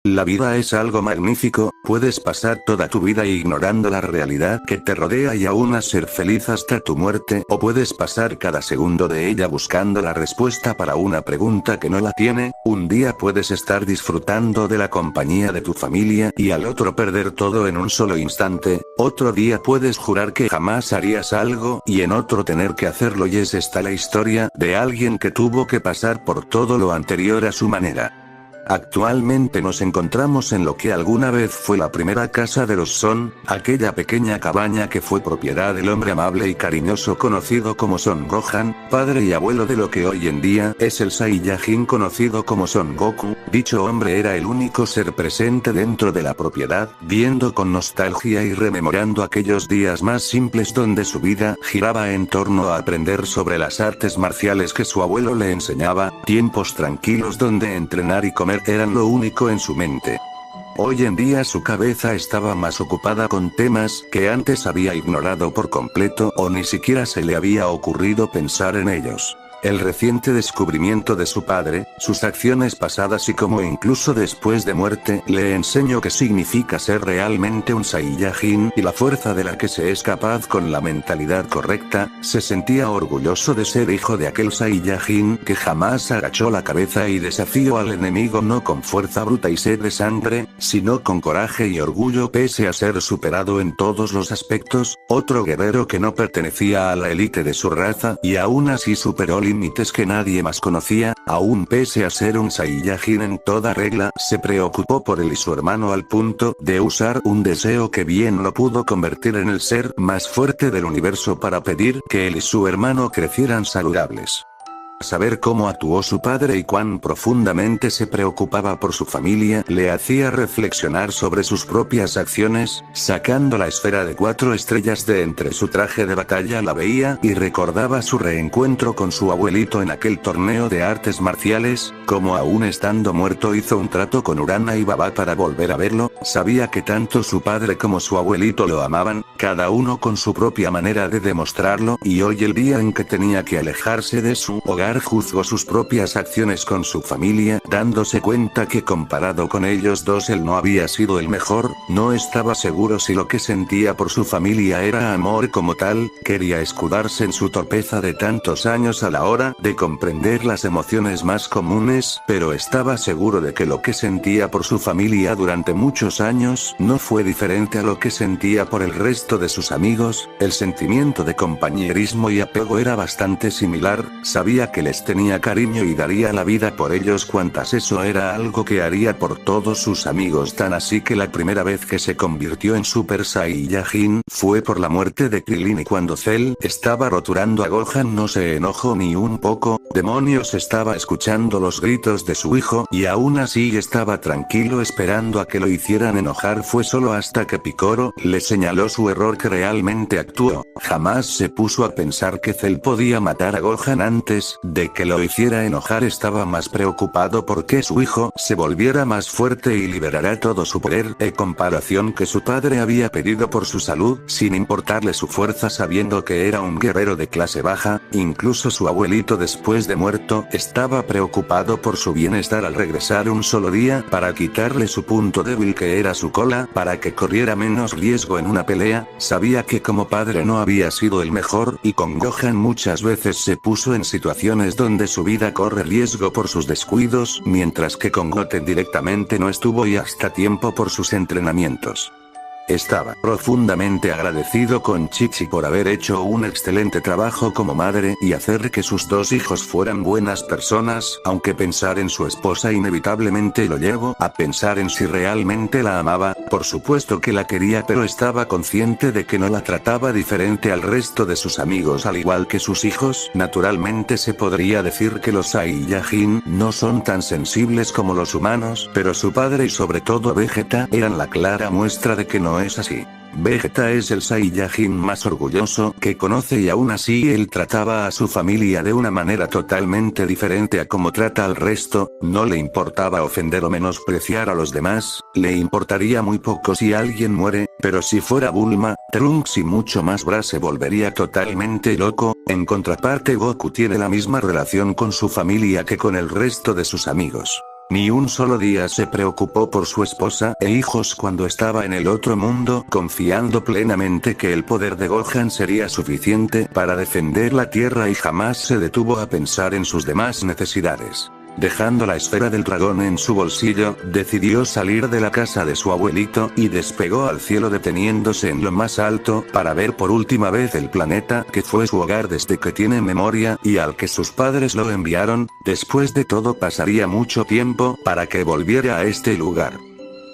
La vida es algo magnífico, puedes pasar toda tu vida ignorando la realidad que te rodea y aún ser feliz hasta tu muerte, o puedes pasar cada segundo de ella buscando la respuesta para una pregunta que no la tiene. Un día puedes estar disfrutando de la compañía de tu familia y al otro perder todo en un solo instante. Otro día puedes jurar que jamás harías algo y en otro tener que hacerlo, y es esta la historia de alguien que tuvo que pasar por todo lo anterior a su manera. Actualmente nos encontramos en lo que alguna vez fue la primera casa de los Son, aquella pequeña cabaña que fue propiedad del hombre amable y cariñoso conocido como Son Gohan, padre y abuelo de lo que hoy en día es el Saiyajin conocido como Son Goku. Dicho hombre era el único ser presente dentro de la propiedad, viendo con nostalgia y rememorando aquellos días más simples donde su vida giraba en torno a aprender sobre las artes marciales que su abuelo le enseñaba, tiempos tranquilos donde entrenar y comer eran lo único en su mente. Hoy en día su cabeza estaba más ocupada con temas que antes había ignorado por completo o ni siquiera se le había ocurrido pensar en ellos. El reciente descubrimiento de su padre, sus acciones pasadas y cómo incluso después de muerte le enseñó qué significa ser realmente un Saiyajin y la fuerza de la que se es capaz con la mentalidad correcta. Se sentía orgulloso de ser hijo de aquel Saiyajin que jamás agachó la cabeza y desafió al enemigo no con fuerza bruta y sed de sangre, sino con coraje y orgullo pese a ser superado en todos los aspectos. Otro guerrero que no pertenecía a la élite de su raza y aún así superó límites que nadie más conocía, aún pese a ser un Saiyajin en toda regla, se preocupó por él y su hermano al punto de usar un deseo que bien lo pudo convertir en el ser más fuerte del universo para pedir que él y su hermano crecieran saludables. Saber cómo actuó su padre y cuán profundamente se preocupaba por su familia le hacía reflexionar sobre sus propias acciones. Sacando la esfera de 4 estrellas de entre su traje de batalla, la veía y recordaba su reencuentro con su abuelito en aquel torneo de artes marciales, como aún estando muerto hizo un trato con Urana y Baba para volver a verlo. Sabía que tanto su padre como su abuelito lo amaban, cada uno con su propia manera de demostrarlo, y hoy el día en que tenía que alejarse de su hogar juzgó sus propias acciones con su familia, dándose cuenta que comparado con ellos dos él no había sido el mejor. No estaba seguro si lo que sentía por su familia era amor como tal, quería escudarse en su torpeza de tantos años a la hora de comprender las emociones más comunes, pero estaba seguro de que lo que sentía por su familia durante muchos años no fue diferente a lo que sentía por el resto de sus amigos. El sentimiento de compañerismo y apego era bastante similar, sabía que les tenía cariño y daría la vida por ellos cuantas, eso era algo que haría por todos sus amigos, tan así que la primera vez que se convirtió en Super Saiyajin fue por la muerte de Krillin, y cuando Cell estaba roturando a Gohan no se enojó ni un poco. Demonios, estaba escuchando los gritos de su hijo y aún así estaba tranquilo esperando a que lo hicieran enojar. Fue solo hasta que Piccolo le señaló su error que realmente actuó. Jamás se puso a pensar que Cell podía matar a Gohan antes de que lo hiciera enojar. Estaba más preocupado por que su hijo se volviera más fuerte y liberara todo su poder, en comparación que su padre había pedido por su salud, sin importarle su fuerza, sabiendo que era un guerrero de clase baja. Incluso su abuelito, después de muerto, estaba preocupado por su bienestar al regresar un solo día para quitarle su punto débil que era su cola, para que corriera menos riesgo en una pelea. Sabía que como padre no había sido el mejor, y con Gohan muchas veces se puso en situaciones donde su vida corre riesgo por sus descuidos, mientras que con Goten directamente no estuvo y hasta tiempo por sus entrenamientos. Estaba profundamente agradecido con Chi-Chi por haber hecho un excelente trabajo como madre y hacer que sus dos hijos fueran buenas personas, aunque pensar en su esposa inevitablemente lo llevó a pensar en si realmente la amaba. Por supuesto que la quería, pero estaba consciente de que no la trataba diferente al resto de sus amigos al igual que sus hijos. Naturalmente se podría decir que los Saiyajin no son tan sensibles como los humanos, pero su padre y sobre todo Vegeta eran la clara muestra de que no es así. Vegeta es el Saiyajin más orgulloso que conoce y aún así él trataba a su familia de una manera totalmente diferente a como trata al resto. No le importaba ofender o menospreciar a los demás, le importaría muy poco si alguien muere, pero si fuera Bulma, Trunks y mucho más Bra se volvería totalmente loco. En contraparte, Goku tiene la misma relación con su familia que con el resto de sus amigos. Ni un solo día se preocupó por su esposa e hijos cuando estaba en el otro mundo, confiando plenamente que el poder de Gohan sería suficiente para defender la Tierra y jamás se detuvo a pensar en sus demás necesidades. Dejando la esfera del dragón en su bolsillo, decidió salir de la casa de su abuelito y despegó al cielo deteniéndose en lo más alto para ver por última vez el planeta que fue su hogar desde que tiene memoria y al que sus padres lo enviaron. Después de todo pasaría mucho tiempo para que volviera a este lugar.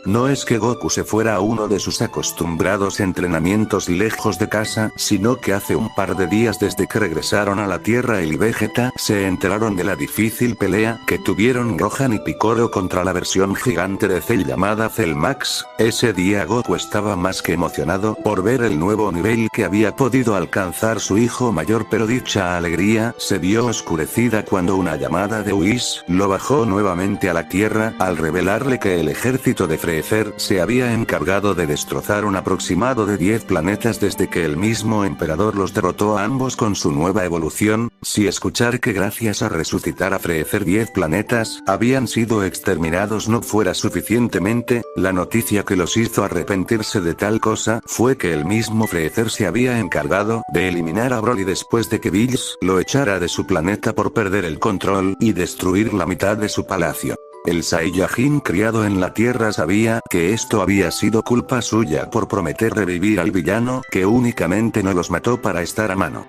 No es que Goku se fuera a uno de sus acostumbrados entrenamientos lejos de casa, sino que hace un par de días desde que regresaron a la Tierra él y Vegeta se enteraron de la difícil pelea que tuvieron Gohan y Piccolo contra la versión gigante de Cell llamada Cell Max. Ese día Goku estaba más que emocionado por ver el nuevo nivel que había podido alcanzar su hijo mayor, pero dicha alegría se vio oscurecida cuando una llamada de Whis lo bajó nuevamente a la Tierra al revelarle que el ejército de Freezer se había encargado de destrozar un aproximado de 10 planetas desde que el mismo emperador los derrotó a ambos con su nueva evolución. Si escuchar que gracias a resucitar a Freezer 10 planetas habían sido exterminados no fuera suficientemente, la noticia que los hizo arrepentirse de tal cosa fue que el mismo Freezer se había encargado de eliminar a Broly después de que Bills lo echara de su planeta por perder el control y destruir la mitad de su palacio. El Saiyajin criado en la Tierra sabía que esto había sido culpa suya por prometer revivir al villano, que únicamente no los mató para estar a mano.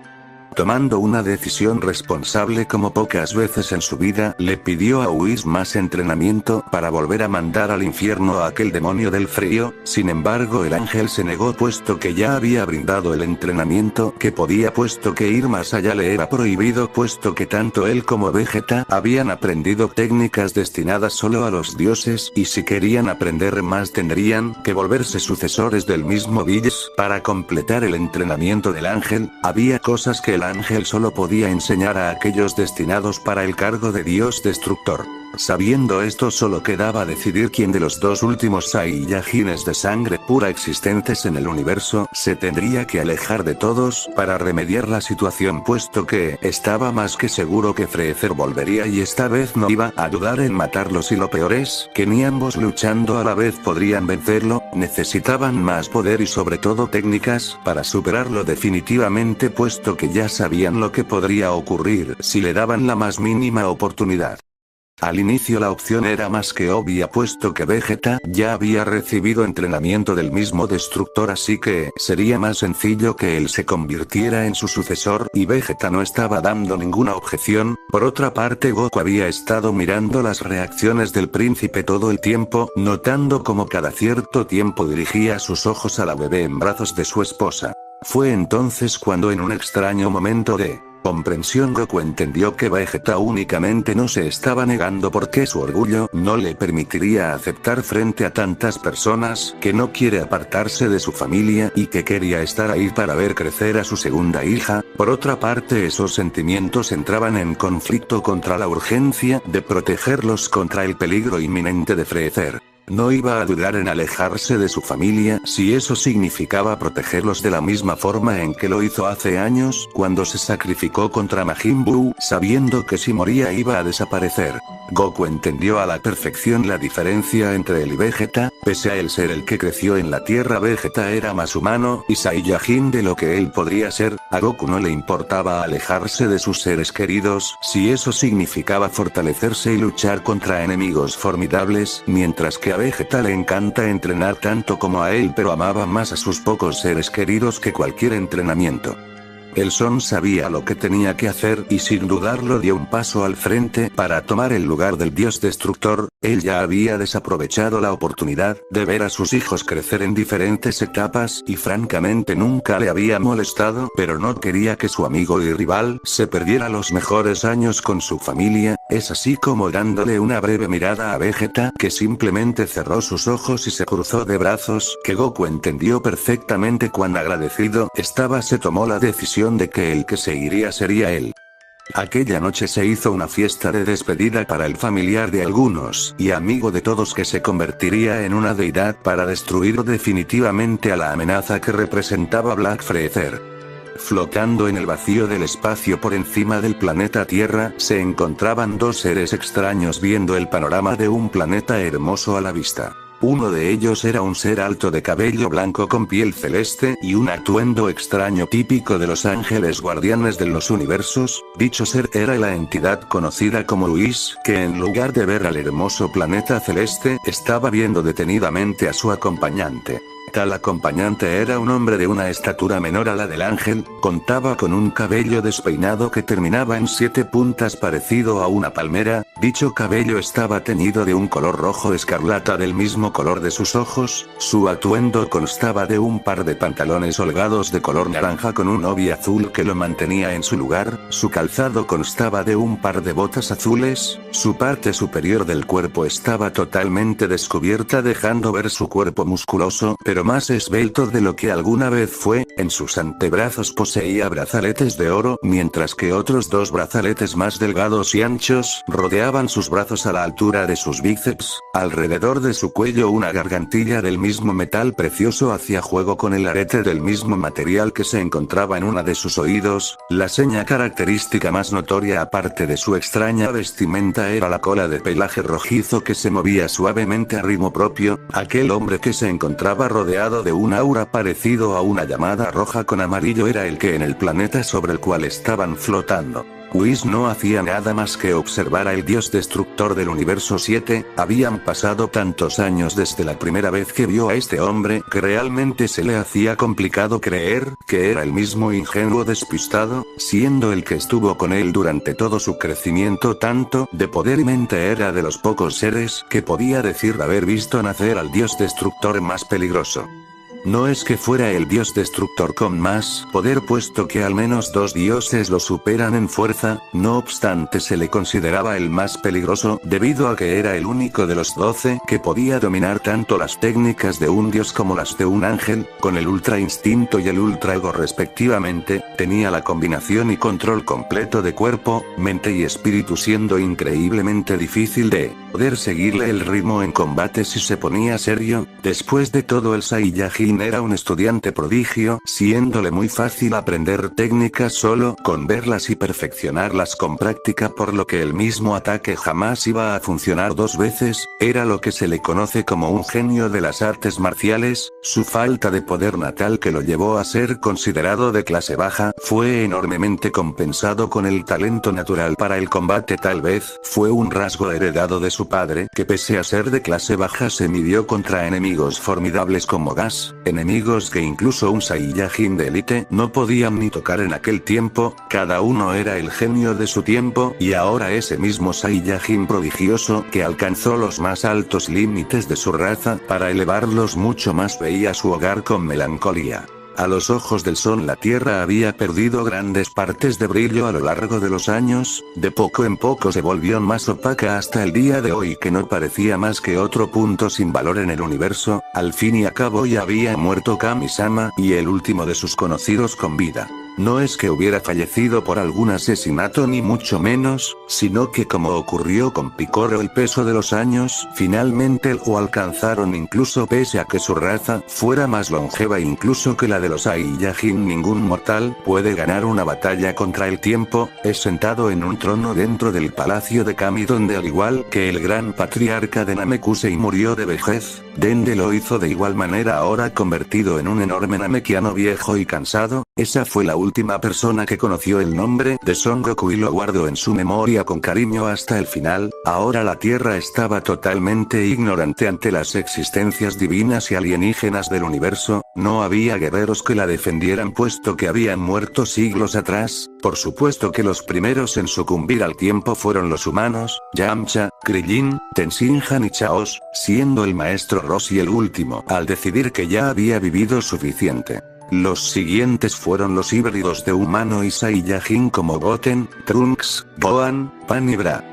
Tomando una decisión responsable como pocas veces en su vida, le pidió a Whis más entrenamiento para volver a mandar al infierno a aquel demonio del frío. Sin embargo, el ángel se negó puesto que ya había brindado el entrenamiento que podía, puesto que ir más allá le era prohibido, puesto que tanto él como Vegeta habían aprendido técnicas destinadas solo a los dioses y si querían aprender más tendrían que volverse sucesores del mismo Bills. Para completar el entrenamiento del ángel, había cosas que el ángel solo podía enseñar a aquellos destinados para el cargo de Dios Destructor. Sabiendo esto, solo quedaba decidir quién de los dos últimos Saiyajines de sangre pura existentes en el universo se tendría que alejar de todos para remediar la situación, puesto que estaba más que seguro que Freezer volvería y esta vez no iba a dudar en matarlos, y lo peor es que ni ambos luchando a la vez podrían vencerlo. Necesitaban más poder y sobre todo técnicas para superarlo definitivamente, puesto que ya sabían lo que podría ocurrir si le daban la más mínima oportunidad. Al inicio la opción era más que obvia, puesto que Vegeta ya había recibido entrenamiento del mismo Destructor, así que sería más sencillo que él se convirtiera en su sucesor, y Vegeta no estaba dando ninguna objeción. Por otra parte, Goku había estado mirando las reacciones del príncipe todo el tiempo, notando cómo cada cierto tiempo dirigía sus ojos a la bebé en brazos de su esposa. Fue entonces cuando, en un extraño momento de comprensión, Goku entendió que Vegeta únicamente no se estaba negando porque su orgullo no le permitiría aceptar frente a tantas personas, que no quiere apartarse de su familia y que quería estar ahí para ver crecer a su segunda hija. Por otra parte, esos sentimientos entraban en conflicto contra la urgencia de protegerlos contra el peligro inminente de Freezer. No iba a dudar en alejarse de su familia si eso significaba protegerlos de la misma forma en que lo hizo hace años cuando se sacrificó contra Majin Buu, sabiendo que si moría iba a desaparecer. Goku entendió a la perfección la diferencia entre él y Vegeta. Pese a él ser el que creció en la Tierra, Vegeta era más humano y Saiyajin de lo que él podría ser. A Goku no le importaba alejarse de sus seres queridos si eso significaba fortalecerse y luchar contra enemigos formidables, mientras que a Vegeta le encanta entrenar tanto como a él, pero amaba más a sus pocos seres queridos que cualquier entrenamiento. El Son sabía lo que tenía que hacer y sin dudarlo dio un paso al frente para tomar el lugar del Dios Destructor. Él ya había desaprovechado la oportunidad de ver a sus hijos crecer en diferentes etapas y francamente nunca le había molestado, pero no quería que su amigo y rival se perdiera los mejores años con su familia. Es así como, dándole una breve mirada a Vegeta, que simplemente cerró sus ojos y se cruzó de brazos, que Goku entendió perfectamente cuán agradecido estaba, se tomó la decisión de que el que seguiría sería él. Aquella noche se hizo una fiesta de despedida para el familiar de algunos y amigo de todos, que se convertiría en una deidad para destruir definitivamente a la amenaza que representaba Black Freezer. Flotando en el vacío del espacio por encima del planeta Tierra, se encontraban dos seres extraños viendo el panorama de un planeta hermoso a la vista. Uno de ellos era un ser alto de cabello blanco con piel celeste y un atuendo extraño típico de los ángeles guardianes de los universos. Dicho ser era la entidad conocida como Luis, que en lugar de ver al hermoso planeta celeste, estaba viendo detenidamente a su acompañante. Tal acompañante era un hombre de una estatura menor a la del ángel, contaba con un cabello despeinado que terminaba en 7 puntas parecido a una palmera. Dicho cabello estaba teñido de un color rojo escarlata del mismo color de sus ojos. Su atuendo constaba de un par de pantalones holgados de color naranja con un obi azul que lo mantenía en su lugar. Su calzado constaba de un par de botas azules. Su parte superior del cuerpo estaba totalmente descubierta, dejando ver su cuerpo musculoso, pero más esbelto de lo que alguna vez fue. En sus antebrazos poseía brazaletes de oro, mientras que otros 2 brazaletes más delgados y anchos rodeaban sus brazos a la altura de sus bíceps. Alrededor de su cuello una gargantilla del mismo metal precioso hacía juego con el arete del mismo material que se encontraba en una de sus oídos. La seña característica más notoria aparte de su extraña vestimenta era la cola de pelaje rojizo que se movía suavemente a ritmo propio. Aquel hombre que se encontraba rodeado de un aura parecido a una llamada roja con amarillo era el que en el planeta sobre el cual estaban flotando. Whis no hacía nada más que observar al dios destructor del universo 7, habían pasado tantos años desde la primera vez que vio a este hombre que realmente se le hacía complicado creer que era el mismo ingenuo despistado, siendo el que estuvo con él durante todo su crecimiento. Tanto de poder y mente era de los pocos seres que podía decir haber visto nacer al dios destructor más peligroso. No es que fuera el dios destructor con más poder, puesto que al menos 2 dioses lo superan en fuerza, no obstante se le consideraba el más peligroso debido a que era el único de los 12 que podía dominar tanto las técnicas de un dios como las de un ángel. Con el ultra instinto y el ultra ego respectivamente, tenía la combinación y control completo de cuerpo, mente y espíritu, siendo increíblemente difícil de poder seguirle el ritmo en combate si se ponía serio. Después de todo, el Saiyajin era un estudiante prodigio, siéndole muy fácil aprender técnicas solo con verlas y perfeccionarlas con práctica, por lo que el mismo ataque jamás iba a funcionar 2 veces. Era lo que se le conoce como un genio de las artes marciales. Su falta de poder natal, que lo llevó a ser considerado de clase baja, fue enormemente compensado con el talento natural para el combate. Tal vez fue un rasgo heredado de su padre, que pese a ser de clase baja se midió contra enemigos formidables como Gas, enemigos que incluso un Saiyajin de élite no podían ni tocar en aquel tiempo. Cada uno era el genio de su tiempo, y ahora ese mismo Saiyajin prodigioso que alcanzó los más altos límites de su raza para elevarlos mucho más veía su hogar con melancolía. A los ojos del sol la Tierra había perdido grandes partes de brillo a lo largo de los años, de poco en poco se volvió más opaca hasta el día de hoy, que no parecía más que otro punto sin valor en el universo. Al fin y al cabo ya había muerto Kami-sama, y el último de sus conocidos con vida. No es que hubiera fallecido por algún asesinato ni mucho menos, sino que, como ocurrió con Picoro, el peso de los años finalmente lo alcanzaron. Incluso pese a que su raza fuera más longeva incluso que la de los Saiyajin, ningún mortal puede ganar una batalla contra el tiempo. Es sentado en un trono dentro del palacio de Kami, donde al igual que el gran patriarca de Namekusei murió de vejez, Dende lo hizo de igual manera, ahora convertido en un enorme Namekiano viejo y cansado. Esa fue la última persona que conoció el nombre de Son Goku y lo guardó en su memoria con cariño hasta el final. Ahora la Tierra estaba totalmente ignorante ante las existencias divinas y alienígenas del universo. No había guerreros que la defendieran, puesto que habían muerto siglos atrás. Por supuesto que los primeros en sucumbir al tiempo fueron los humanos, Yamcha, Krillin, Tenshinhan y Chaos, siendo el maestro Roshi el último al decidir que ya había vivido suficiente. Los siguientes fueron los híbridos de humano y Saiyajin como Goten, Trunks, Gohan, Pan y Bra.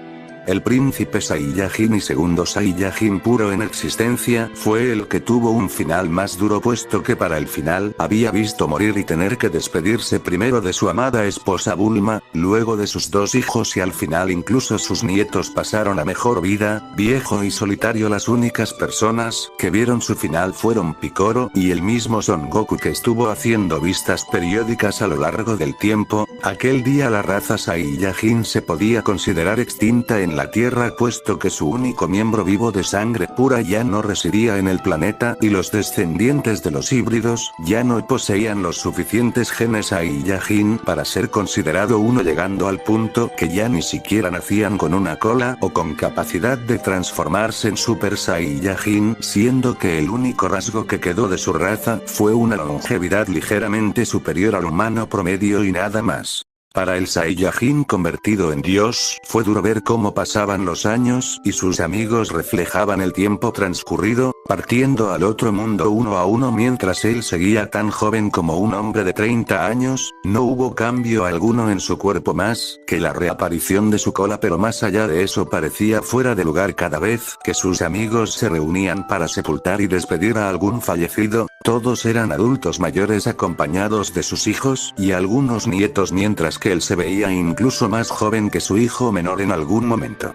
El príncipe Saiyajin y segundo Saiyajin puro en existencia fue el que tuvo un final más duro, puesto que para el final había visto morir y tener que despedirse primero de su amada esposa Bulma, luego de sus dos hijos y al final incluso sus nietos pasaron a mejor vida. Viejo y solitario, las únicas personas que vieron su final fueron Picoro y el mismo Son Goku, que estuvo haciendo vistas periódicas a lo largo del tiempo. Aquel día la raza Saiyajin se podía considerar extinta en la Tierra, puesto que su único miembro vivo de sangre pura ya no residía en el planeta y los descendientes de los híbridos ya no poseían los suficientes genes Saiyajin para ser considerado uno, llegando al punto que ya ni siquiera nacían con una cola o con capacidad de transformarse en Super Saiyajin, siendo que el único rasgo que quedó de su raza fue una longevidad ligeramente superior al humano promedio y nada más. Para el Saiyajin convertido en Dios, fue duro ver cómo pasaban los años y sus amigos reflejaban el tiempo transcurrido, partiendo al otro mundo uno a uno mientras él seguía tan joven como un hombre de 30 años, no hubo cambio alguno en su cuerpo más que la reaparición de su cola, pero más allá de eso parecía fuera de lugar cada vez que sus amigos se reunían para sepultar y despedir a algún fallecido. Todos eran adultos mayores acompañados de sus hijos y algunos nietos, mientras que él se veía incluso más joven que su hijo menor en algún momento.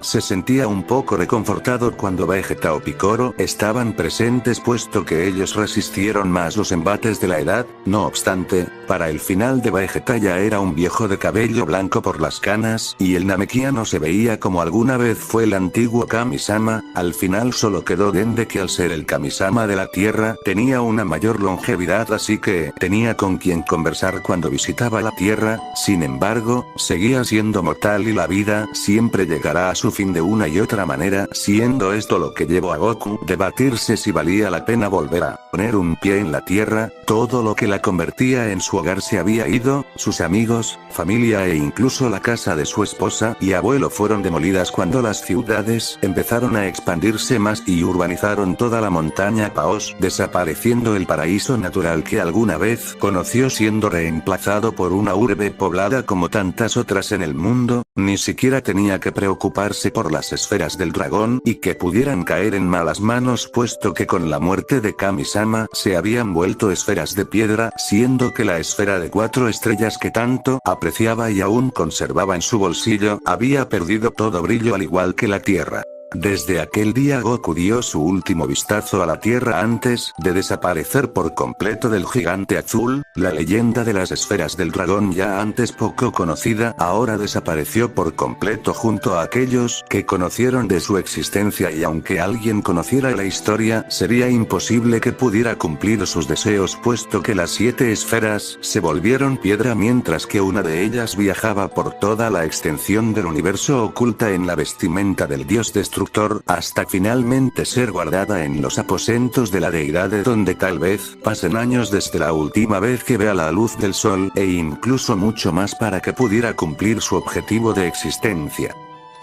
Se sentía un poco reconfortado cuando Vegeta o Picoro estaban presentes, puesto que ellos resistieron más los embates de la edad. No obstante, para el final de Vegeta ya era un viejo de cabello blanco por las canas y el Namekiano se veía como alguna vez fue el antiguo Kami-sama. Al final solo quedó Dende, que al ser el Kami-sama de la Tierra tenía una mayor longevidad, así que tenía con quien conversar cuando visitaba la Tierra. Sin embargo, seguía siendo mortal y la vida siempre llegará a su fin de una y otra manera, siendo esto lo que llevó a Goku debatirse si valía la pena volver a poner un pie en la Tierra. Todo lo que la convertía en su hogar se había ido, sus amigos, familia e incluso la casa de su esposa y abuelo fueron demolidas cuando las ciudades empezaron a expandirse más y urbanizaron toda la montaña Paos, desapareciendo el paraíso natural que alguna vez conoció, siendo reemplazado por una urbe poblada como tantas otras en el mundo. Ni siquiera tenía que preocuparse por las esferas del dragón y que pudieran caer en malas manos, puesto que con la muerte de Kami-sama se habían vuelto esferas de piedra, siendo que la esfera de 4 estrellas que tanto apreciaba y aún conservaba en su bolsillo había perdido todo brillo, al igual que la Tierra. Desde aquel día Goku dio su último vistazo a la Tierra antes de desaparecer por completo del gigante azul. La leyenda de las esferas del dragón, ya antes poco conocida, ahora desapareció por completo junto a aquellos que conocieron de su existencia, y aunque alguien conociera la historia, sería imposible que pudiera cumplir sus deseos, puesto que las 7 esferas se volvieron piedra, mientras que una de ellas viajaba por toda la extensión del universo oculta en la vestimenta del dios destructor, hasta finalmente ser guardada en los aposentos de la deidad, de donde tal vez pasen años desde la última vez que vea la luz del sol, e incluso mucho más para que pudiera cumplir su objetivo de existencia.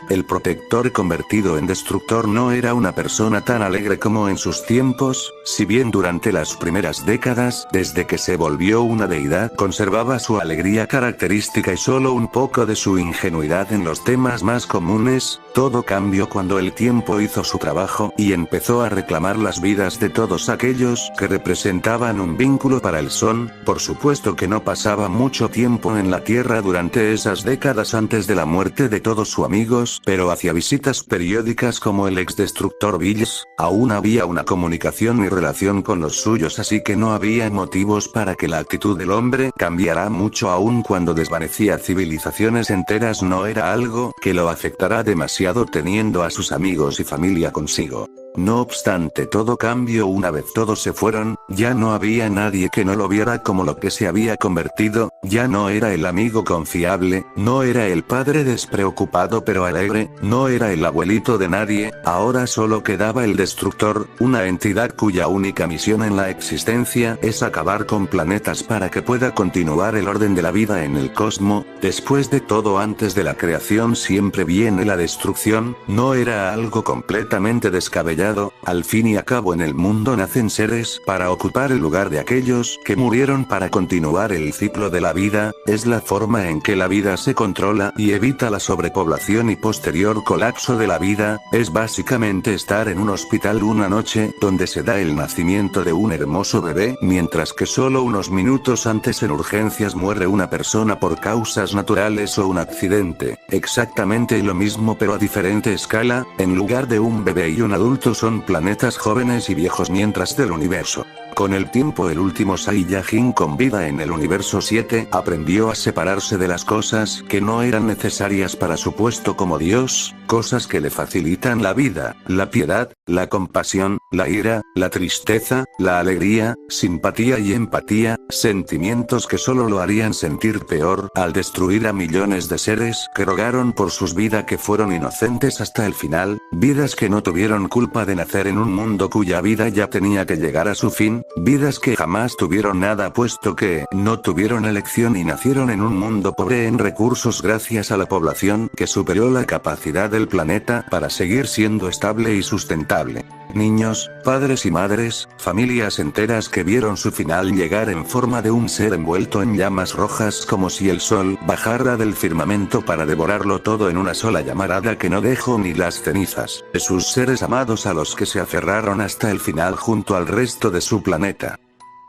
El protector convertido en destructor no era una persona tan alegre como en sus tiempos, si bien durante las primeras décadas, desde que se volvió una deidad, conservaba su alegría característica y solo un poco de su ingenuidad en los temas más comunes. Todo cambió cuando el tiempo hizo su trabajo y empezó a reclamar las vidas de todos aquellos que representaban un vínculo para el Son. Por supuesto que no pasaba mucho tiempo en la Tierra durante esas décadas antes de la muerte de todos sus amigos, pero hacía visitas periódicas como el ex destructor Bills. Aún había una comunicación y relación con los suyos, así que no había motivos para que la actitud del hombre cambiara mucho. Aún cuando desvanecía civilizaciones enteras, no era algo que lo afectara demasiado, teniendo a sus amigos y familia consigo. No obstante, todo cambió una vez todos se fueron. Ya no había nadie que no lo viera como lo que se había convertido. Ya no era el amigo confiable, no era el padre despreocupado pero alegre, no era el abuelito de nadie. Ahora solo quedaba el destructor, una entidad cuya única misión en la existencia es acabar con planetas para que pueda continuar el orden de la vida en el cosmos. Después de todo, antes de la creación siempre viene la destrucción. No era algo completamente descabellado explicado, al fin y a cabo en el mundo nacen seres para ocupar el lugar de aquellos que murieron para continuar el ciclo de la vida, es la forma en que la vida se controla y evita la sobrepoblación y posterior colapso de la vida, es básicamente estar en un hospital una noche donde se da el nacimiento de un hermoso bebé, mientras que solo unos minutos antes en urgencias muere una persona por causas naturales o un accidente, exactamente lo mismo pero a diferente escala, en lugar de un bebé y un adulto son planetas jóvenes y viejos mientras del universo. Con el tiempo el último Saiyajin con vida en el universo 7 aprendió a separarse de las cosas que no eran necesarias para su puesto como Dios, cosas que le facilitan la vida, la piedad, la compasión, la ira, la tristeza, la alegría, simpatía y empatía, sentimientos que solo lo harían sentir peor al destruir a millones de seres que rogaron por sus vidas que fueron inocentes hasta el final, vidas que no tuvieron culpa de nacer en un mundo cuya vida ya tenía que llegar a su fin, vidas que jamás tuvieron nada puesto que no tuvieron elección y nacieron en un mundo pobre en recursos gracias a la población que superó la capacidad del planeta para seguir siendo estable y sustentable. Niños, padres y madres, familias enteras que vieron su final llegar en forma de un ser envuelto en llamas rojas como si el sol bajara del firmamento para devorarlo todo en una sola llamarada que no dejó ni las cenizas de sus seres amados a los que se aferraron hasta el final junto al resto de su planeta.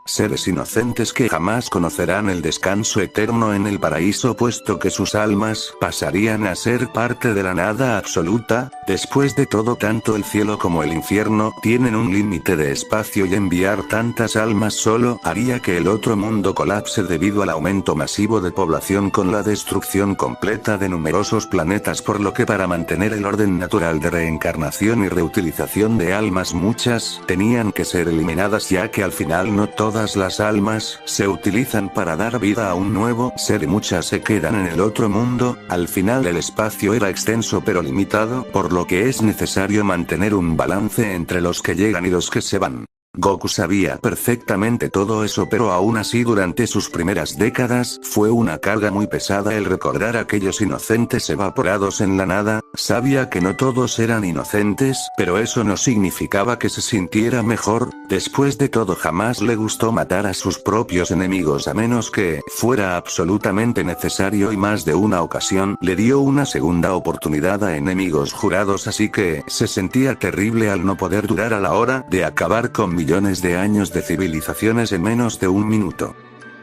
Seres inocentes que jamás conocerán el descanso eterno en el paraíso puesto que sus almas pasarían a ser parte de la nada absoluta, después de todo tanto el cielo como el infierno tienen un límite de espacio y enviar tantas almas solo haría que el otro mundo colapse debido al aumento masivo de población con la destrucción completa de numerosos planetas por lo que para mantener el orden natural de reencarnación y reutilización de almas muchas tenían que ser eliminadas ya que al final no todas las almas se utilizan para dar vida a un nuevo ser y muchas se quedan en el otro mundo, al final el espacio era extenso pero limitado por lo que es necesario mantener un balance entre los que llegan y los que se van. Goku sabía perfectamente todo eso pero aún así durante sus primeras décadas fue una carga muy pesada el recordar a aquellos inocentes evaporados en la nada, sabía que no todos eran inocentes, pero eso no significaba que se sintiera mejor, después de todo jamás le gustó matar a sus propios enemigos a menos que fuera absolutamente necesario y más de una ocasión le dio una segunda oportunidad a enemigos jurados así que se sentía terrible al no poder durar a la hora de acabar con millones de años de civilizaciones en menos de un minuto.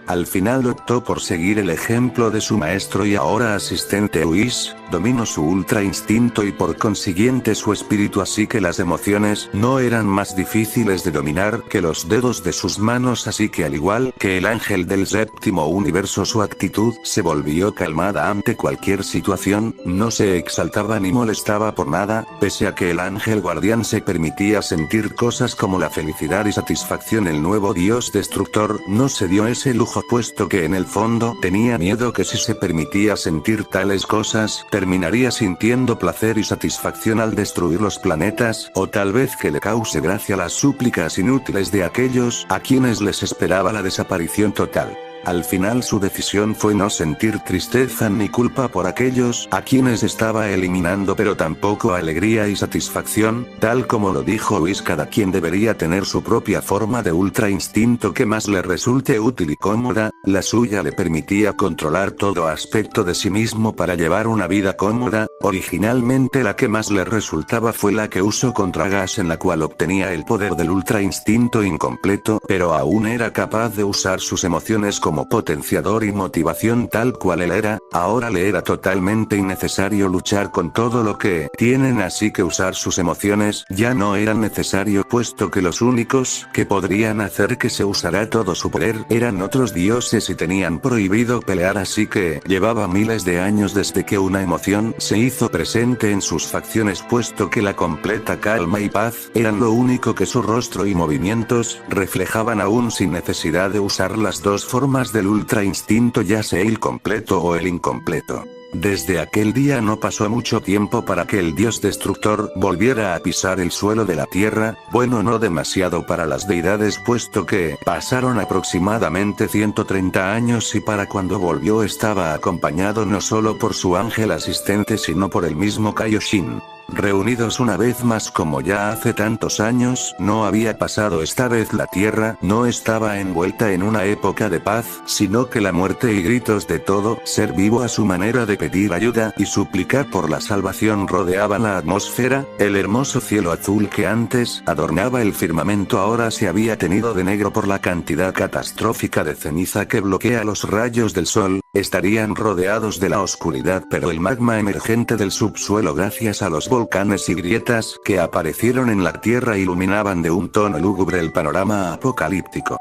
Al final optó por seguir el ejemplo de su maestro y ahora asistente Whis, dominó su ultra instinto y por consiguiente su espíritu así que las emociones no eran más difíciles de dominar que los dedos de sus manos así que al igual que el ángel del séptimo universo su actitud se volvió calmada ante cualquier situación, no se exaltaba ni molestaba por nada, pese a que el ángel guardián se permitía sentir cosas como la felicidad y satisfacción el nuevo dios destructor no se dio ese lujo puesto que en el fondo tenía miedo que si se permitía sentir tales cosas, terminaría sintiendo placer y satisfacción al destruir los planetas, o tal vez que le cause gracia las súplicas inútiles de aquellos a quienes les esperaba la desaparición total. Al final su decisión fue no sentir tristeza ni culpa por aquellos a quienes estaba eliminando pero tampoco alegría y satisfacción, tal como lo dijo Whis cada quien debería tener su propia forma de ultra instinto que más le resulte útil y cómoda, la suya le permitía controlar todo aspecto de sí mismo para llevar una vida cómoda, originalmente la que más le resultaba fue la que usó contra Gas en la cual obtenía el poder del ultra instinto incompleto pero aún era capaz de usar sus emociones como potenciador y motivación tal cual él era, ahora le era totalmente innecesario luchar con todo lo que tienen así que usar sus emociones ya no era necesario puesto que los únicos que podrían hacer que se usara todo su poder eran otros dioses y tenían prohibido pelear así que llevaba miles de años desde que una emoción se hizo presente en sus facciones puesto que la completa calma y paz eran lo único que su rostro y movimientos reflejaban aún sin necesidad de usar las dos formas del ultra instinto ya sea el completo o el incompleto. Desde aquel día no pasó mucho tiempo para que el dios destructor volviera a pisar el suelo de la tierra, bueno no demasiado para las deidades puesto que pasaron aproximadamente 130 años y para cuando volvió estaba acompañado no solo por su ángel asistente sino por el mismo Kaioshin. reunidos una vez más como ya hace tantos años no había pasado. Esta vez la Tierra no estaba envuelta en una época de paz, sino que la muerte y gritos de todo ser vivo a su manera de pedir ayuda y suplicar por la salvación rodeaban la atmósfera. El hermoso cielo azul que antes adornaba el firmamento ahora se había tenido de negro por la cantidad catastrófica de ceniza que bloquea los rayos del sol. Estarían rodeados de la oscuridad, pero el magma emergente del subsuelo gracias a los volcanes y grietas que aparecieron en la Tierra iluminaban de un tono lúgubre el panorama apocalíptico.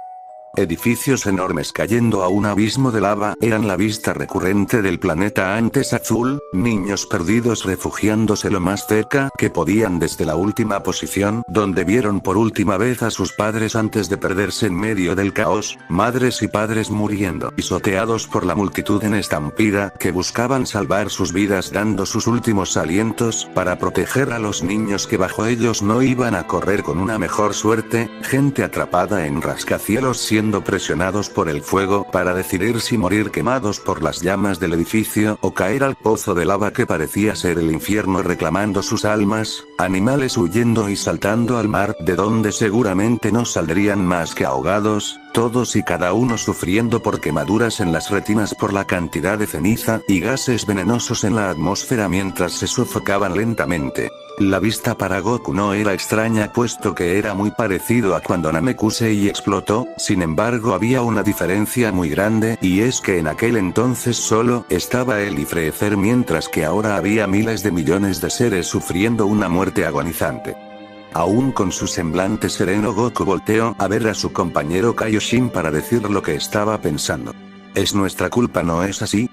Edificios enormes cayendo a un abismo de lava eran la vista recurrente del planeta antes azul, niños perdidos refugiándose lo más cerca que podían desde la última posición donde vieron por última vez a sus padres antes de perderse en medio del caos, madres y padres muriendo pisoteados por la multitud en estampida que buscaban salvar sus vidas dando sus últimos alientos para proteger a los niños que bajo ellos no iban a correr con una mejor suerte, gente atrapada en rascacielos siendo presionados por el fuego para decidir si morir quemados por las llamas del edificio o caer al pozo de lava que parecía ser el infierno reclamando sus almas, animales huyendo y saltando al mar de donde seguramente no saldrían más que ahogados, todos y cada uno sufriendo por quemaduras en las retinas por la cantidad de ceniza y gases venenosos en la atmósfera mientras se sofocaban lentamente. La vista para Goku no era extraña puesto que era muy parecido a cuando Namekusei explotó, sin embargo había una diferencia muy grande y es que en aquel entonces solo estaba él y Freezer mientras que ahora había miles de millones de seres sufriendo una muerte agonizante. Aún con su semblante sereno Goku volteó a ver a su compañero Kaioshin para decir lo que estaba pensando. ¿Es nuestra culpa, no es así?,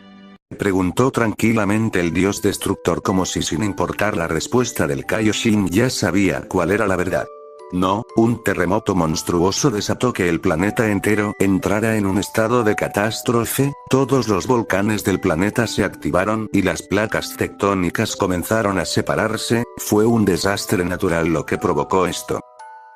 preguntó tranquilamente el dios destructor como si sin importar la respuesta del Kaioshin ya sabía cuál era la verdad. No, un terremoto monstruoso desató que el planeta entero entrara en un estado de catástrofe, todos los volcanes del planeta se activaron y las placas tectónicas comenzaron a separarse, fue un desastre natural lo que provocó esto.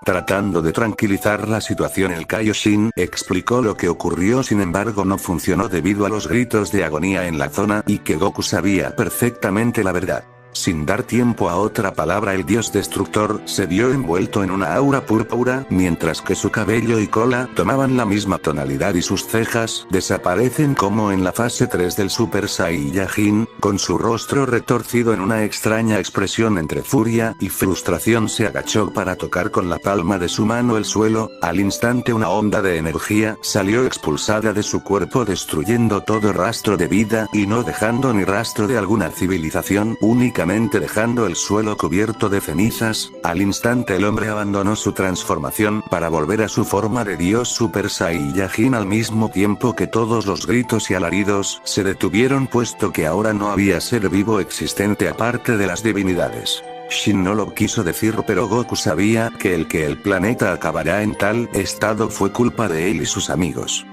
Tratando de tranquilizar la situación el Kaioshin explicó lo que ocurrió, sin embargo no funcionó debido a los gritos de agonía en la zona y que Goku sabía perfectamente la verdad. Sin dar tiempo a otra palabra el dios destructor se vio envuelto en una aura púrpura mientras que su cabello y cola tomaban la misma tonalidad y sus cejas desaparecen como en la fase 3 del Super Saiyajin, con su rostro retorcido en una extraña expresión entre furia y frustración se agachó para tocar con la palma de su mano el suelo, al instante una onda de energía salió expulsada de su cuerpo destruyendo todo rastro de vida y no dejando ni rastro de alguna civilización única dejando el suelo cubierto de cenizas. Al instante el hombre abandonó su transformación para volver a su forma de dios Super Saiyajin al mismo tiempo que todos los gritos y alaridos se detuvieron puesto que ahora no había ser vivo existente aparte de las divinidades. Shin no lo quiso decir pero Goku sabía que el planeta acabará en tal estado fue culpa de él y sus amigos.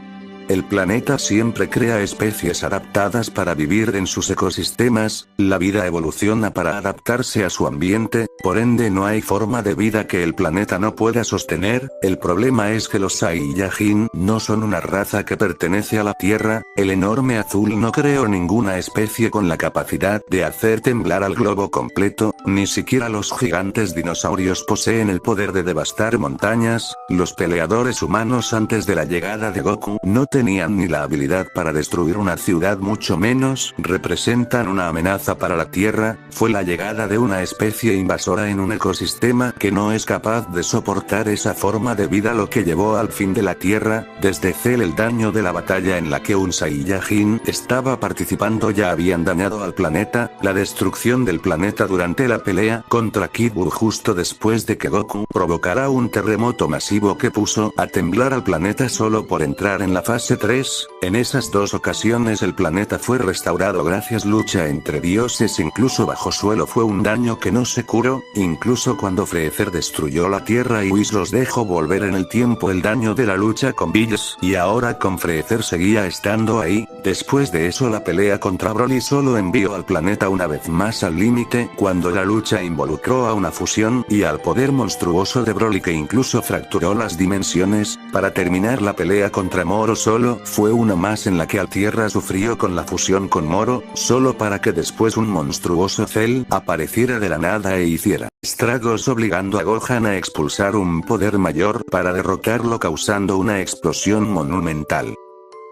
El planeta siempre crea especies adaptadas para vivir en sus ecosistemas, la vida evoluciona para adaptarse a su ambiente, por ende no hay forma de vida que el planeta no pueda sostener, el problema es que los Saiyajin no son una raza que pertenece a la Tierra, el enorme azul no creó ninguna especie con la capacidad de hacer temblar al globo completo, ni siquiera los gigantes dinosaurios poseen el poder de devastar montañas, los peleadores humanos antes de la llegada de Goku no tenían ni la habilidad para destruir una ciudad mucho menos representan una amenaza para la Tierra, fue la llegada de una especie invasora en un ecosistema que no es capaz de soportar esa forma de vida lo que llevó al fin de la Tierra, desde Cell el daño de la batalla en la que un Saiyajin estaba participando ya habían dañado al planeta, la destrucción del planeta durante la pelea contra Kid Buu justo después de que Goku provocara un terremoto masivo que puso a temblar al planeta solo por entrar en la fase 3, en esas dos ocasiones el planeta fue restaurado gracias lucha entre dioses incluso bajo suelo fue un daño que no se curó, incluso cuando Freezer destruyó la Tierra y Whis los dejó volver en el tiempo el daño de la lucha con Bills y ahora con Freezer seguía estando ahí, después de eso la pelea contra Broly solo envió al planeta una vez más al límite cuando la lucha involucró a una fusión y al poder monstruoso de Broly que incluso fracturó las dimensiones, para terminar la pelea contra Moro solo fue una más en la que Altierra sufrió con la fusión con Moro, solo para que después un monstruoso Cell apareciera de la nada e hiciera estragos obligando a Gohan a expulsar un poder mayor para derrotarlo causando una explosión monumental.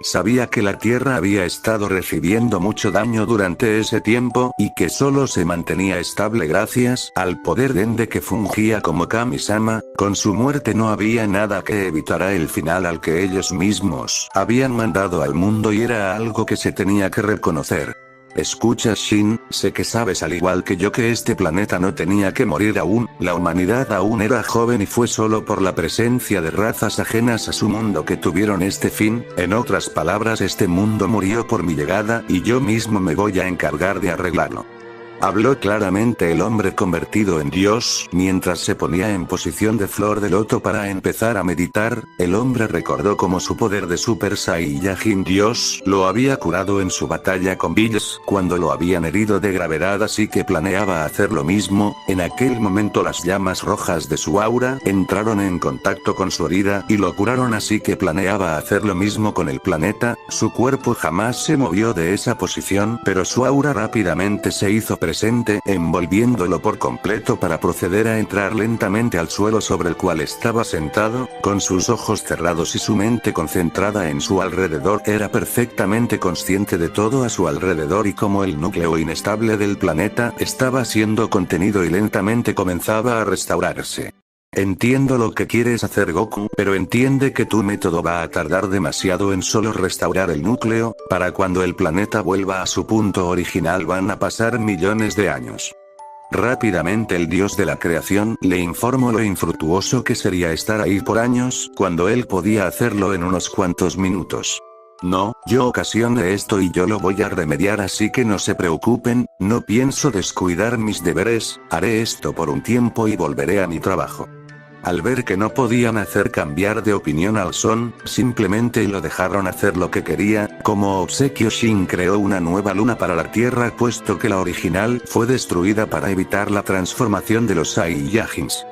Sabía que la Tierra había estado recibiendo mucho daño durante ese tiempo y que solo se mantenía estable gracias al poder Dende que fungía como Kami-sama. Con su muerte no había nada que evitara el final al que ellos mismos habían mandado al mundo y era algo que se tenía que reconocer. Escucha Shin, sé que sabes al igual que yo que este planeta no tenía que morir aún, la humanidad aún era joven y fue solo por la presencia de razas ajenas a su mundo que tuvieron este fin, en otras palabras este mundo murió por mi llegada y yo mismo me voy a encargar de arreglarlo. Habló claramente el hombre convertido en Dios, mientras se ponía en posición de flor de loto para empezar a meditar. El hombre recordó cómo su poder de Super Saiyajin Dios lo había curado en su batalla con Bills, cuando lo habían herido de gravedad, así que planeaba hacer lo mismo. En aquel momento las llamas rojas de su aura entraron en contacto con su herida y lo curaron, así que planeaba hacer lo mismo con el planeta. Su cuerpo jamás se movió de esa posición, pero su aura rápidamente se hizo presente, envolviéndolo por completo para proceder a entrar lentamente al suelo sobre el cual estaba sentado, con sus ojos cerrados y su mente concentrada en su alrededor. Era perfectamente consciente de todo a su alrededor y cómo el núcleo inestable del planeta estaba siendo contenido y lentamente comenzaba a restaurarse. Entiendo lo que quieres hacer Goku, pero entiende que tu método va a tardar demasiado en solo restaurar el núcleo, para cuando el planeta vuelva a su punto original van a pasar millones de años. Rápidamente el dios de la creación le informó lo infructuoso que sería estar ahí por años, cuando él podía hacerlo en unos cuantos minutos. No, yo ocasioné esto y yo lo voy a remediar, así que no se preocupen, no pienso descuidar mis deberes, haré esto por un tiempo y volveré a mi trabajo. Al ver que no podían hacer cambiar de opinión al Son, simplemente lo dejaron hacer lo que quería. Como obsequio Shin creó una nueva luna para la Tierra puesto que la original fue destruida para evitar la transformación de los Saiyajins.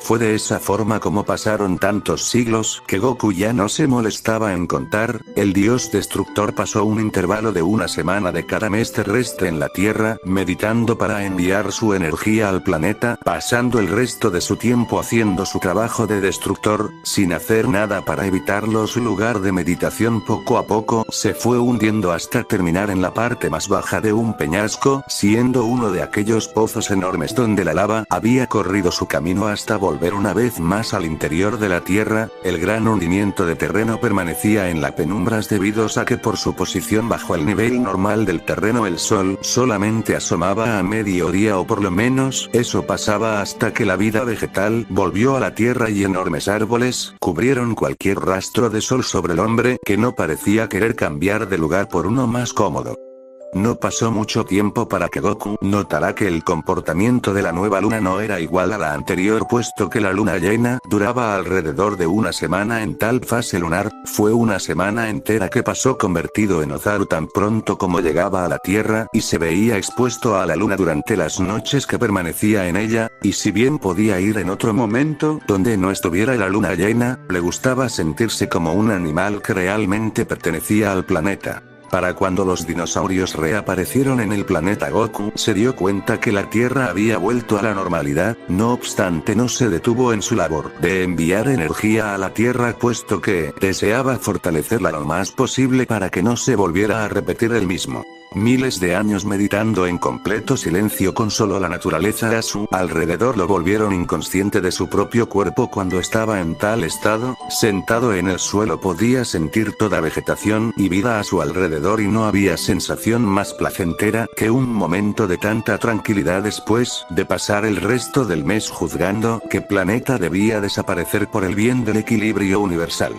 Fue de esa forma como pasaron tantos siglos que Goku ya no se molestaba en contar. El dios destructor pasó un intervalo de una semana de cada mes terrestre en la Tierra, meditando para enviar su energía al planeta, pasando el resto de su tiempo haciendo su trabajo de destructor, sin hacer nada para evitarlo. Su lugar de meditación poco a poco se fue hundiendo hasta terminar en la parte más baja de un peñasco, siendo uno de aquellos pozos enormes donde la lava había corrido su camino hasta volver una vez más al interior de la Tierra. El gran hundimiento de terreno permanecía en las penumbras debido a que por su posición bajo el nivel normal del terreno el sol solamente asomaba a mediodía, o por lo menos eso pasaba hasta que la vida vegetal volvió a la Tierra y enormes árboles cubrieron cualquier rastro de sol sobre el hombre, que no parecía querer cambiar de lugar por uno más cómodo. No pasó mucho tiempo para que Goku notara que el comportamiento de la nueva luna no era igual a la anterior, puesto que la luna llena duraba alrededor de una semana en tal fase lunar. Fue una semana entera que pasó convertido en Ozaru tan pronto como llegaba a la Tierra y se veía expuesto a la luna durante las noches que permanecía en ella, y si bien podía ir en otro momento donde no estuviera la luna llena, le gustaba sentirse como un animal que realmente pertenecía al planeta. Para cuando los dinosaurios reaparecieron en el planeta, Goku se dio cuenta que la Tierra había vuelto a la normalidad. No obstante, no se detuvo en su labor de enviar energía a la Tierra, puesto que deseaba fortalecerla lo más posible para que no se volviera a repetir el mismo. Miles de años meditando en completo silencio con solo la naturaleza a su alrededor lo volvieron inconsciente de su propio cuerpo. Cuando estaba en tal estado, sentado en el suelo podía sentir toda vegetación y vida a su alrededor, y no había sensación más placentera que un momento de tanta tranquilidad después de pasar el resto del mes juzgando qué planeta debía desaparecer por el bien del equilibrio universal.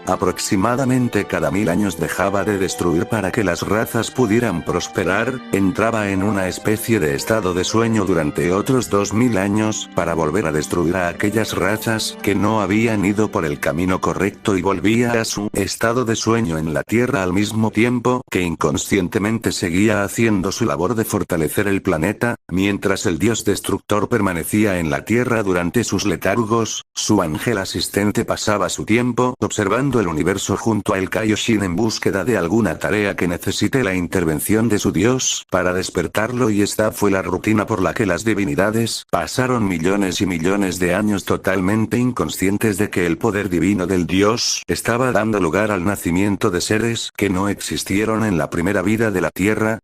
Aproximadamente cada 1000 años dejaba de destruir para que las razas pudieran prosperar, entraba en una especie de estado de sueño durante otros 2000 años, para volver a destruir a aquellas razas que no habían ido por el camino correcto, y volvía a su estado de sueño en la Tierra al mismo tiempo que inconscientemente seguía haciendo su labor de fortalecer el planeta. Mientras el dios destructor permanecía en la Tierra durante sus letargos, su ángel asistente pasaba su tiempo observando recorriendo el universo junto a el Kaioshin en búsqueda de alguna tarea que necesite la intervención de su dios para despertarlo, y esta fue la rutina por la que las divinidades pasaron millones y millones de años totalmente inconscientes de que el poder divino del dios estaba dando lugar al nacimiento de seres que no existieron en la primera vida de la Tierra.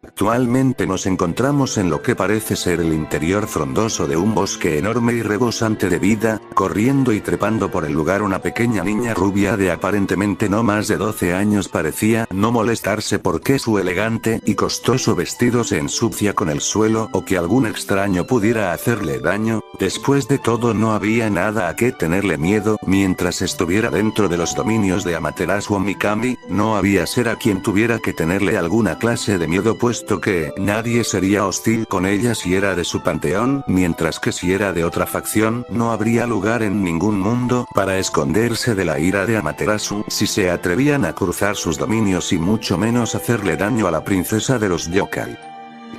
Actualmente nos encontramos en lo que parece ser el interior frondoso de un bosque enorme y rebosante de vida. Corriendo y trepando por el lugar, una pequeña niña rubia de aparentemente no más de 12 años parecía no molestarse porque su elegante y costoso vestido se ensucia con el suelo o que algún extraño pudiera hacerle daño. Después de todo, no había nada a qué tenerle miedo mientras estuviera dentro de los dominios de Amaterasu o Mikami. No había ser a quien tuviera que tenerle alguna clase de miedo, puesto que nadie sería hostil con ella si era de su panteón, mientras que si era de otra facción, no habría lugar en ningún mundo para esconderse de la ira de Amaterasu si se atrevían a cruzar sus dominios, y mucho menos hacerle daño a la princesa de los yokai.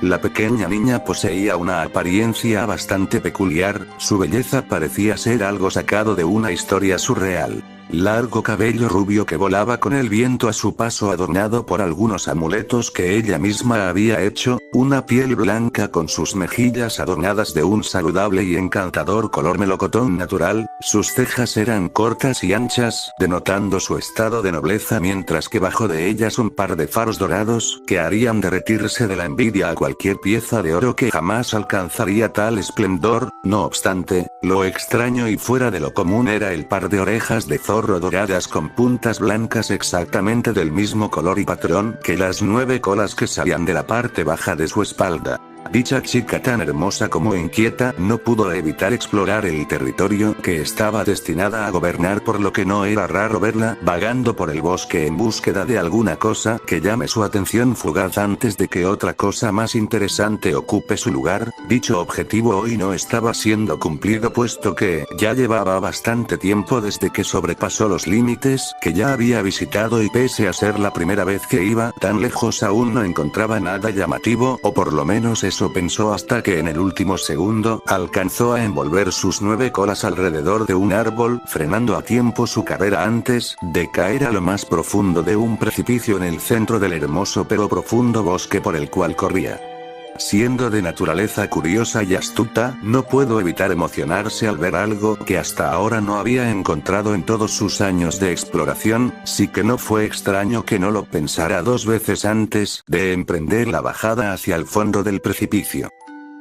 La pequeña niña poseía una apariencia bastante peculiar, su belleza parecía ser algo sacado de una historia surreal. Largo cabello rubio que volaba con el viento a su paso, adornado por algunos amuletos que ella misma había hecho, una piel blanca con sus mejillas adornadas de un saludable y encantador color melocotón natural, sus cejas eran cortas y anchas, denotando su estado de nobleza, mientras que bajo de ellas un par de faros dorados que harían derretirse de la envidia a cualquier pieza de oro que jamás alcanzaría tal esplendor. No obstante, lo extraño y fuera de lo común era el par de orejas de zorro doradas con puntas blancas exactamente del mismo color y patrón que las 9 colas que salían de la parte baja de su espalda. Dicha chica, tan hermosa como inquieta, no pudo evitar explorar el territorio que estaba destinada a gobernar, por lo que no era raro verla vagando por el bosque en búsqueda de alguna cosa que llame su atención fugaz antes de que otra cosa más interesante ocupe su lugar. Dicho objetivo hoy no estaba siendo cumplido, puesto que ya llevaba bastante tiempo desde que sobrepasó los límites que ya había visitado, y pese a ser la primera vez que iba tan lejos, aún no encontraba nada llamativo, o por lo menos eso pensó, hasta que en el último segundo alcanzó a envolver sus 9 colas alrededor de un árbol, frenando a tiempo su carrera antes de caer a lo más profundo de un precipicio en el centro del hermoso pero profundo bosque por el cual corría. Siendo de naturaleza curiosa y astuta, no pudo evitar emocionarse al ver algo que hasta ahora no había encontrado en todos sus años de exploración, sí que no fue extraño que no lo pensara 2 veces antes de emprender la bajada hacia el fondo del precipicio.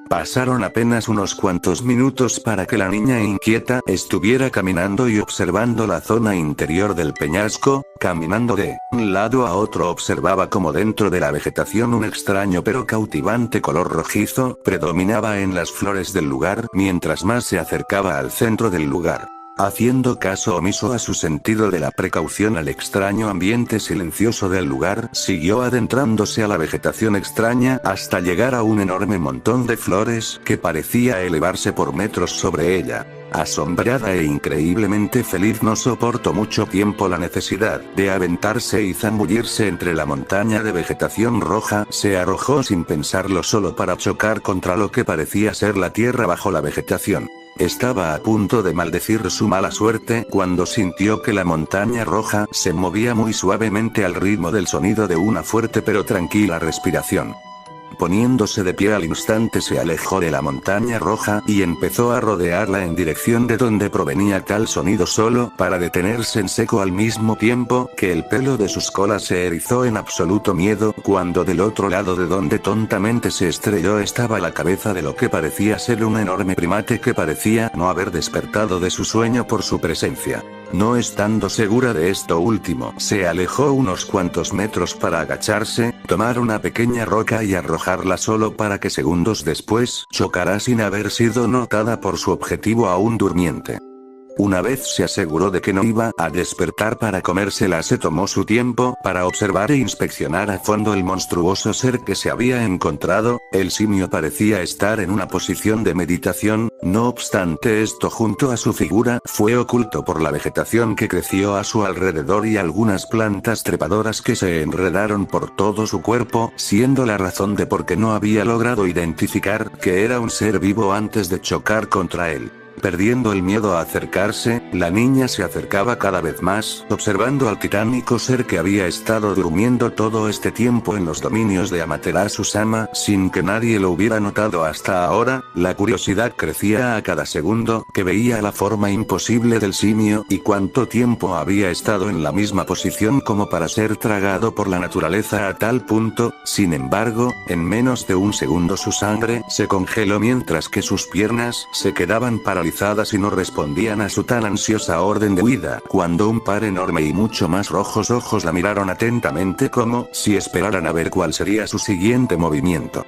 Pasaron apenas unos cuantos minutos para que la niña inquieta estuviera caminando y observando la zona interior del peñasco. Caminando de un lado a otro, observaba como dentro de la vegetación un extraño pero cautivante color rojizo predominaba en las flores del lugar. Mientras más se acercaba al centro del lugar, haciendo caso omiso a su sentido de la precaución al extraño ambiente silencioso del lugar, siguió adentrándose a la vegetación extraña hasta llegar a un enorme montón de flores que parecía elevarse por metros sobre ella. Asombrada e increíblemente feliz, no soportó mucho tiempo la necesidad de aventarse y zambullirse entre la montaña de vegetación roja. Se arrojó sin pensarlo, solo para chocar contra lo que parecía ser la tierra bajo la vegetación. Estaba a punto de maldecir su mala suerte cuando sintió que la montaña roja se movía muy suavemente al ritmo del sonido de una fuerte pero tranquila respiración. Poniéndose de pie al instante, se alejó de la montaña roja y empezó a rodearla en dirección de donde provenía tal sonido, solo para detenerse en seco al mismo tiempo que el pelo de sus colas se erizó en absoluto miedo cuando del otro lado de donde tontamente se estrelló estaba la cabeza de lo que parecía ser un enorme primate que parecía no haber despertado de su sueño por su presencia. No estando segura de esto último, se alejó unos cuantos metros para agacharse, tomar una pequeña roca y arrojarla, solo para que segundos después chocara sin haber sido notada por su objetivo aún durmiente. Una vez se aseguró de que no iba a despertar para comérsela, se tomó su tiempo para observar e inspeccionar a fondo el monstruoso ser que se había encontrado. El simio parecía estar en una posición de meditación, no obstante esto, junto a su figura, fue oculto por la vegetación que creció a su alrededor y algunas plantas trepadoras que se enredaron por todo su cuerpo, siendo la razón de por qué no había logrado identificar que era un ser vivo antes de chocar contra él. Perdiendo el miedo a acercarse, la niña se acercaba cada vez más, observando al titánico ser que había estado durmiendo todo este tiempo en los dominios de Amaterasu-sama sin que nadie lo hubiera notado hasta ahora. La curiosidad crecía a cada segundo que veía la forma imposible del simio y cuánto tiempo había estado en la misma posición como para ser tragado por la naturaleza a tal punto. Sin embargo, en menos de un segundo su sangre se congeló mientras que sus piernas se quedaban paralizadas y no respondían a su tan ansiosa orden de huida, cuando un par enorme y mucho más rojos ojos la miraron atentamente como si esperaran a ver cuál sería su siguiente movimiento.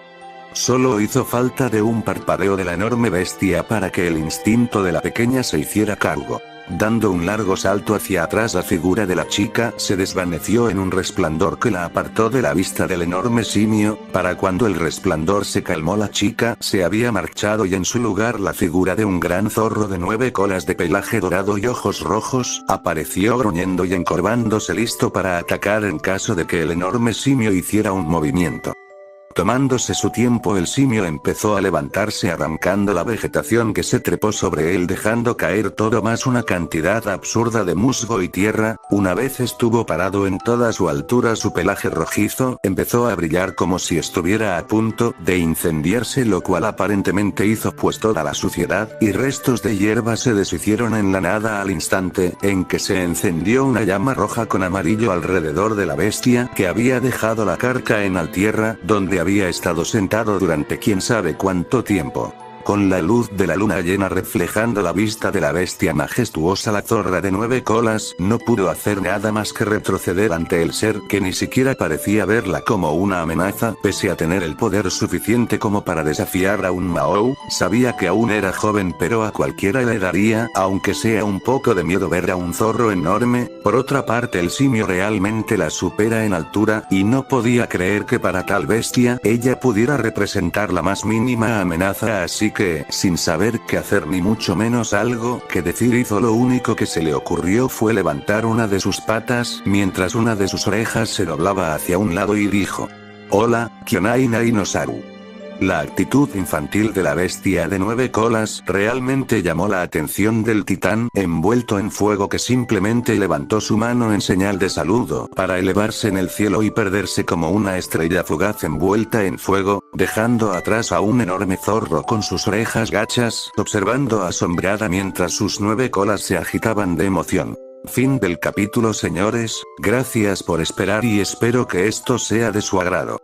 Solo hizo falta de un parpadeo de la enorme bestia para que el instinto de la pequeña se hiciera cargo. Dando un largo salto hacia atrás, la figura de la chica se desvaneció en un resplandor que la apartó de la vista del enorme simio. Para cuando el resplandor se calmó, la chica se había marchado y en su lugar la figura de un gran zorro de 9 colas de pelaje dorado y ojos rojos apareció gruñendo y encorvándose, listo para atacar en caso de que el enorme simio hiciera un movimiento. Tomándose su tiempo, el simio empezó a levantarse arrancando la vegetación que se trepó sobre él, dejando caer todo más una cantidad absurda de musgo y tierra. Una vez estuvo parado en toda su altura, su pelaje rojizo empezó a brillar como si estuviera a punto de incendiarse, lo cual aparentemente hizo pues toda la suciedad y restos de hierba se deshicieron en la nada al instante en que se encendió una llama roja con amarillo alrededor de la bestia que había dejado la carca en la tierra donde había estado sentado durante quién sabe cuánto tiempo. Con la luz de la luna llena reflejando la vista de la bestia majestuosa, la zorra de 9 colas no pudo hacer nada más que retroceder ante el ser que ni siquiera parecía verla como una amenaza, pese a tener el poder suficiente como para desafiar a un Mahou. Sabía que aún era joven, pero a cualquiera le daría, aunque sea un poco de miedo, ver a un zorro enorme. Por otra parte, el simio realmente la supera en altura, y no podía creer que para tal bestia, ella pudiera representar la más mínima amenaza, así que, sin saber qué hacer ni mucho menos algo que decir, hizo lo único que se le ocurrió fue levantar una de sus patas, mientras una de sus orejas se doblaba hacia un lado, y dijo: "Hola, Kyonai Nainosaru". La actitud infantil de la bestia de 9 colas realmente llamó la atención del titán envuelto en fuego, que simplemente levantó su mano en señal de saludo para elevarse en el cielo y perderse como una estrella fugaz envuelta en fuego, dejando atrás a un enorme zorro con sus orejas gachas, observando asombrada mientras sus 9 colas se agitaban de emoción. Fin del capítulo, señores. Gracias por esperar y espero que esto sea de su agrado.